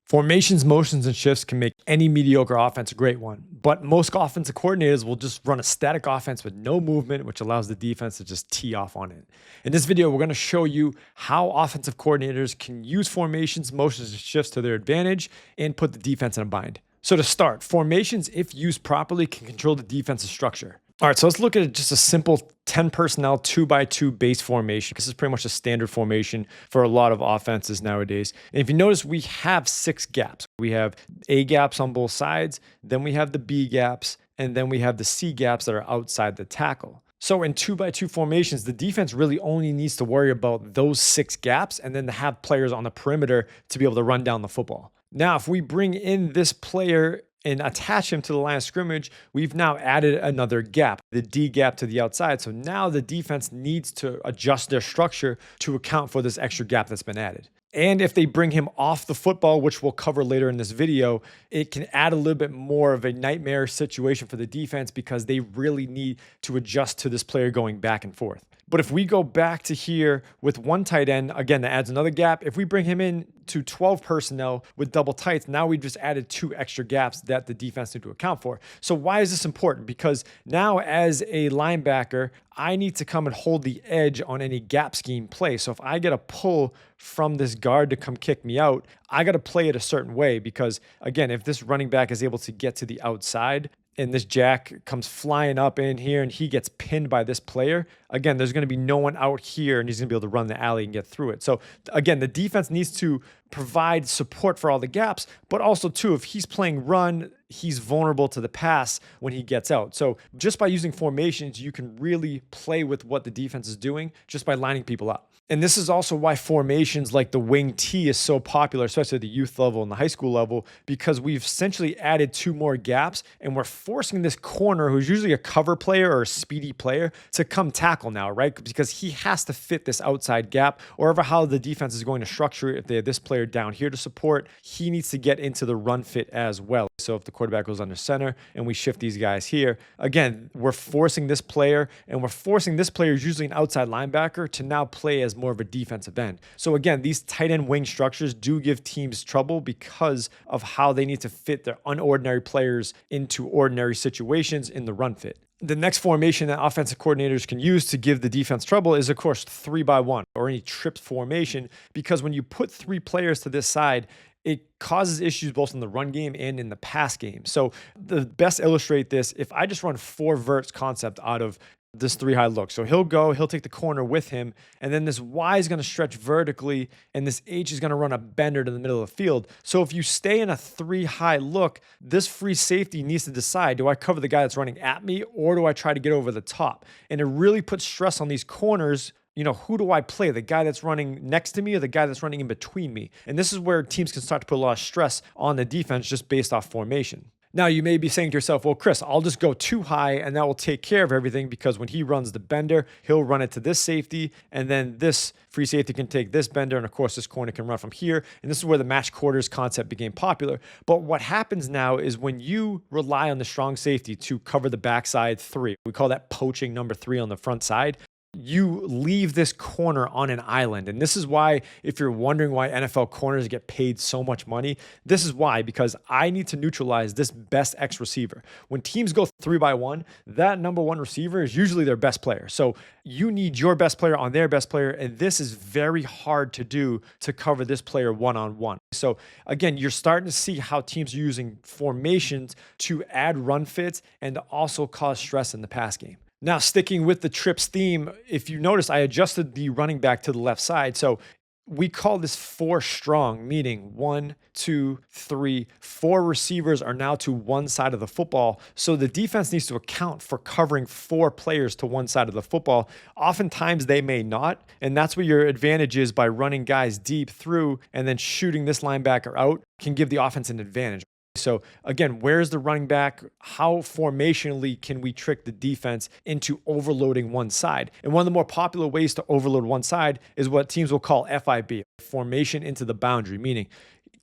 Formations, motions, and shifts can make any mediocre offense a great one, but most offensive coordinators will just run a static offense with no movement, which allows the defense to just tee off on it. In this video, we're going to show you how offensive coordinators can use formations, motions, and shifts to their advantage and put the defense in a bind. So to start, formations, if used properly, can control the defensive structure. All right, so let's look at just a simple 10 personnel 2x2 base formation. This is pretty much a standard formation for a lot of offenses nowadays. And if you notice, we have 6 gaps. We have A gaps on both sides, then we have the B gaps, and then we have the C gaps that are outside the tackle. So in 2x2 formations, the defense really only needs to worry about those 6 gaps and then to have players on the perimeter to be able to run down the football. Now, if we bring in this player and attach him to the line of scrimmage, we've now added another gap, the D gap to the outside. So now the defense needs to adjust their structure to account for this extra gap that's been added. And if they bring him off the football, which we'll cover later in this video, it can add a little bit more of a nightmare situation for the defense because they really need to adjust to this player going back and forth. But if we go back to here with one tight end, again, that adds another gap. If we bring him in to 12 personnel with double tights, now we just added 2 extra gaps that the defense need to account for. So why is this important? Because now as a linebacker, I need to come and hold the edge on any gap scheme play. So if I get a pull from this guard to come kick me out, I got to play it a certain way because, again, if this running back is able to get to the outside, and this jack comes flying up in here and he gets pinned by this player, again, there's going to be no one out here and he's going to be able to run the alley and get through it. So again, the defense needs to provide support for all the gaps, but also too, if he's playing run, he's vulnerable to the pass when he gets out. So just by using formations, you can really play with what the defense is doing just by lining people up. And this is also why formations like the wing T is so popular, especially at the youth level and the high school level, because we've essentially added 2 more gaps and we're forcing this corner, who's usually a cover player or a speedy player, to come tackle now, right? Because he has to fit this outside gap, or ever how the defense is going to structure it. If they have this player down here to support, he needs to get into the run fit as well. So if the quarterback goes under center and we shift these guys here, again, we're forcing this player, and we're forcing this player, who's usually an outside linebacker, to now play as more of a defensive end. So again, these tight end wing structures do give teams trouble because of how they need to fit their unordinary players into ordinary situations in the run fit. The next formation that offensive coordinators can use to give the defense trouble is, of course, 3x1 or any tripped formation, because when you put 3 players to this side, it causes issues both in the run game and in the pass game. So the best illustrate this, if I just run 4 verts concept out of this 3 high look. So he'll take the corner with him, and then this Y is going to stretch vertically, and this H is going to run a bender to the middle of the field. So if you stay in a 3 high look, this free safety needs to decide, do I cover the guy that's running at me, or do I try to get over the top? And it really puts stress on these corners. You know, who do I play? The guy that's running next to me or the guy that's running in between me? And this is where teams can start to put a lot of stress on the defense just based off formation. Now, you may be saying to yourself, well, Chris, I'll just go 2 high and that will take care of everything, because when he runs the bender, he'll run it to this safety, and then this free safety can take this bender, and of course, this corner can run from here. And this is where the match quarters concept became popular. But what happens now is when you rely on the strong safety to cover the backside 3, we call that poaching number 3 on the front side, you leave this corner on an island. And this is why, if you're wondering why NFL corners get paid so much money, this is why, because I need to neutralize this best X receiver. When teams go 3x1, that number 1 receiver is usually their best player. So you need your best player on their best player. And this is very hard to do, to cover this player one-on-one. So again, you're starting to see how teams are using formations to add run fits and to also cause stress in the pass game. Now, sticking with the trips theme, if you notice, I adjusted the running back to the left side. So we call this 4 strong, meaning 1, 2, 3, 4 receivers are now to one side of the football. So the defense needs to account for covering 4 players to one side of the football. Oftentimes they may not. And that's where your advantage is, by running guys deep through and then shooting this linebacker out can give the offense an advantage. So again, where's the running back? How formationally can we trick the defense into overloading one side? And one of the more popular ways to overload one side is what teams will call FIB, formation into the boundary, meaning,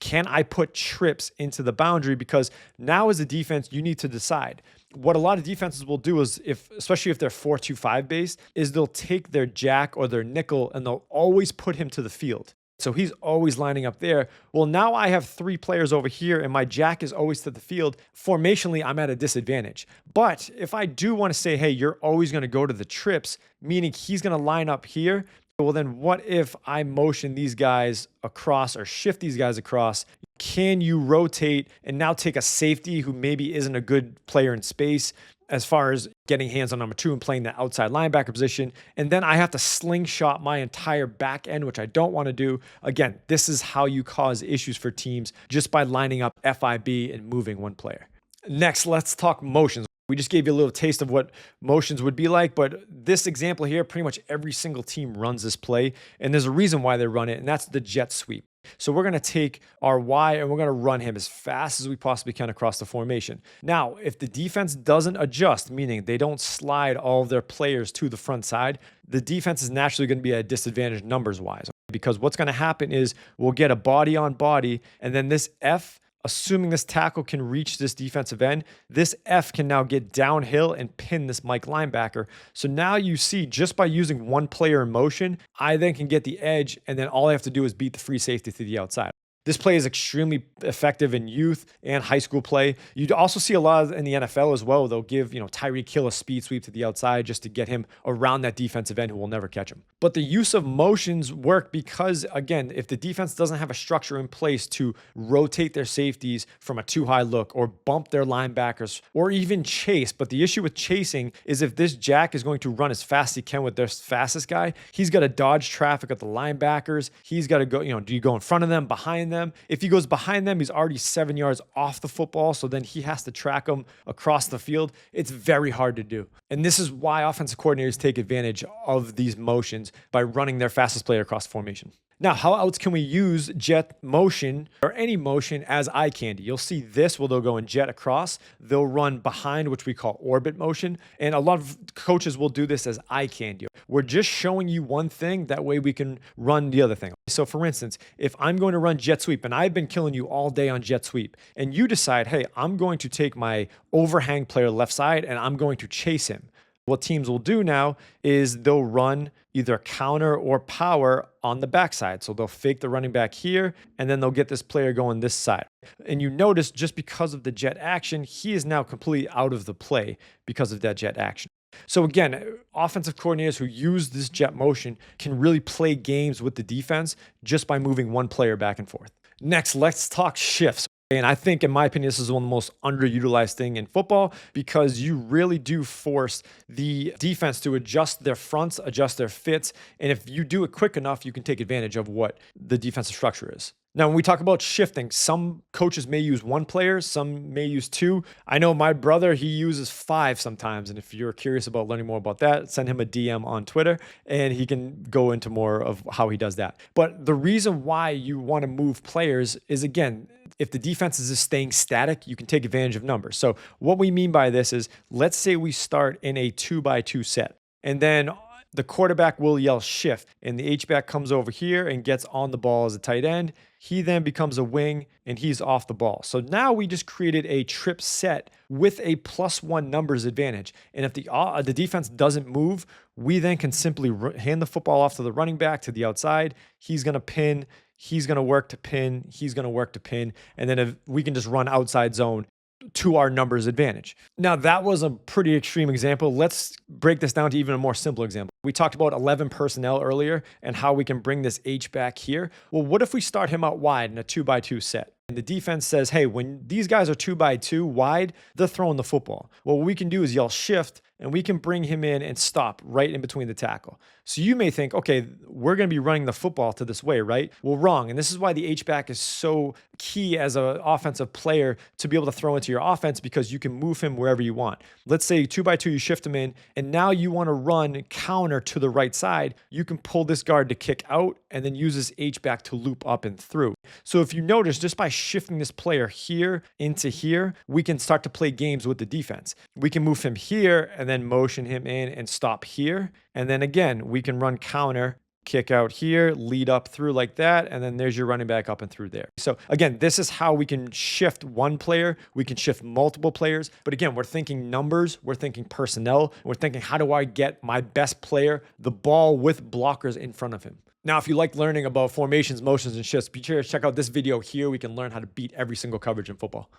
can I put trips into the boundary? Because now as a defense, you need to decide. What a lot of defenses will do is, especially if they're 4-2-5 based, is they'll take their jack or their nickel and they'll always put him to the field. So he's always lining up there. Well, now I have 3 players over here and my jack is always to the field. Formationally, I'm at a disadvantage. But if I do want to say, hey, you're always going to go to the trips, meaning he's going to line up here, well, then what if I motion these guys across or shift these guys across? Can you rotate and now take a safety who maybe isn't a good player in space as far as getting hands on number 2 and playing the outside linebacker position? And then I have to slingshot my entire back end, which I don't want to do. Again, this is how you cause issues for teams, just by lining up FIB and moving one player. Next, let's talk motions. We just gave you a little taste of what motions would be like, but this example here, pretty much every single team runs this play, and there's a reason why they run it, and that's the jet sweep. So we're going to take our Y and we're going to run him as fast as we possibly can across the formation. Now, if the defense doesn't adjust, meaning they don't slide all of their players to the front side, the defense is naturally going to be at a disadvantage numbers-wise, because what's going to happen is we'll get a body on body, and then this F, assuming this tackle can reach this defensive end, this F can now get downhill and pin this Mike linebacker. So now you see, just by using one player in motion, I then can get the edge, and then all I have to do is beat the free safety to the outside. This play is extremely effective in youth and high school play. You'd also see a lot in the NFL as well. They'll give, Tyreek Hill a speed sweep to the outside just to get him around that defensive end who will never catch him. But the use of motions work because, again, if the defense doesn't have a structure in place to rotate their safeties from a too high look or bump their linebackers or even chase, but the issue with chasing is if this jack is going to run as fast as he can with their fastest guy, he's got to dodge traffic at the linebackers. He's got to go, do you go in front of them, behind them? If he goes behind them, he's already 7 yards off the football, so then he has to track them across the field. It's very hard to do. And this is why offensive coordinators take advantage of these motions by running their fastest player across the formation. Now, how else can we use jet motion or any motion as eye candy? You'll see this where they'll go in jet across. They'll run behind, which we call orbit motion. And a lot of coaches will do this as eye candy. We're just showing you one thing. That way we can run the other thing. So for instance, if I'm going to run jet sweep and I've been killing you all day on jet sweep and you decide, hey, I'm going to take my overhang player left side and I'm going to chase him. What teams will do now is they'll run either counter or power on the backside. So they'll fake the running back here, and then they'll get this player going this side. And you notice just because of the jet action, he is now completely out of the play because of that jet action. So again, offensive coordinators who use this jet motion can really play games with the defense just by moving one player back and forth. Next, let's talk shifts. And I think, in my opinion, this is one of the most underutilized thing in football because you really do force the defense to adjust their fronts, adjust their fits. And if you do it quick enough, you can take advantage of what the defensive structure is. Now, when we talk about shifting, some coaches may use one player, some may use 2. I know my brother, he uses 5 sometimes. And if you're curious about learning more about that, send him a DM on Twitter and he can go into more of how he does that. But the reason why you want to move players is, again, if the defense is just staying static, you can take advantage of numbers. So what we mean by this is, let's say we start in a 2x2 set, and then the quarterback will yell shift, and the H-back comes over here and gets on the ball as a tight end. He then becomes a wing, and he's off the ball. So now we just created a trip set with a +1 numbers advantage. And if the defense doesn't move, we then can simply hand the football off to the running back to the outside. He's going to pin. He's going to work to pin. He's going to work to pin. And then if we can just run outside zone to our numbers advantage. Now, that was a pretty extreme example. Let's break this down to even a more simple example. We talked about 11 personnel earlier and how we can bring this H back here. Well, what if we start him out wide in a 2x2 set? And the defense says, hey, when these guys are 2x2 wide, they're throwing the football. Well, what we can do is yell shift, and we can bring him in and stop right in between the tackle. So you may think, okay, we're going to be running the football to this way, right? Well, wrong. And this is why the H-back is so key as an offensive player to be able to throw into your offense, because you can move him wherever you want. Let's say 2x2, you shift him in, and now you want to run counter to the right side. You can pull this guard to kick out and then use this H-back to loop up and through. So if you notice, just by shifting this player here into here, we can start to play games with the defense. We can move him here and then motion him in and stop here. And then again, we can run counter kick out here, lead up through like that, and then there's your running back up and through there. So again, this is how we can shift one player, we can shift multiple players, but again, we're thinking numbers, we're thinking personnel, we're thinking how do I get my best player the ball with blockers in front of him. Now, if you like learning about formations, motions, and shifts, be sure to check out this video here. We can learn how to beat every single coverage in football.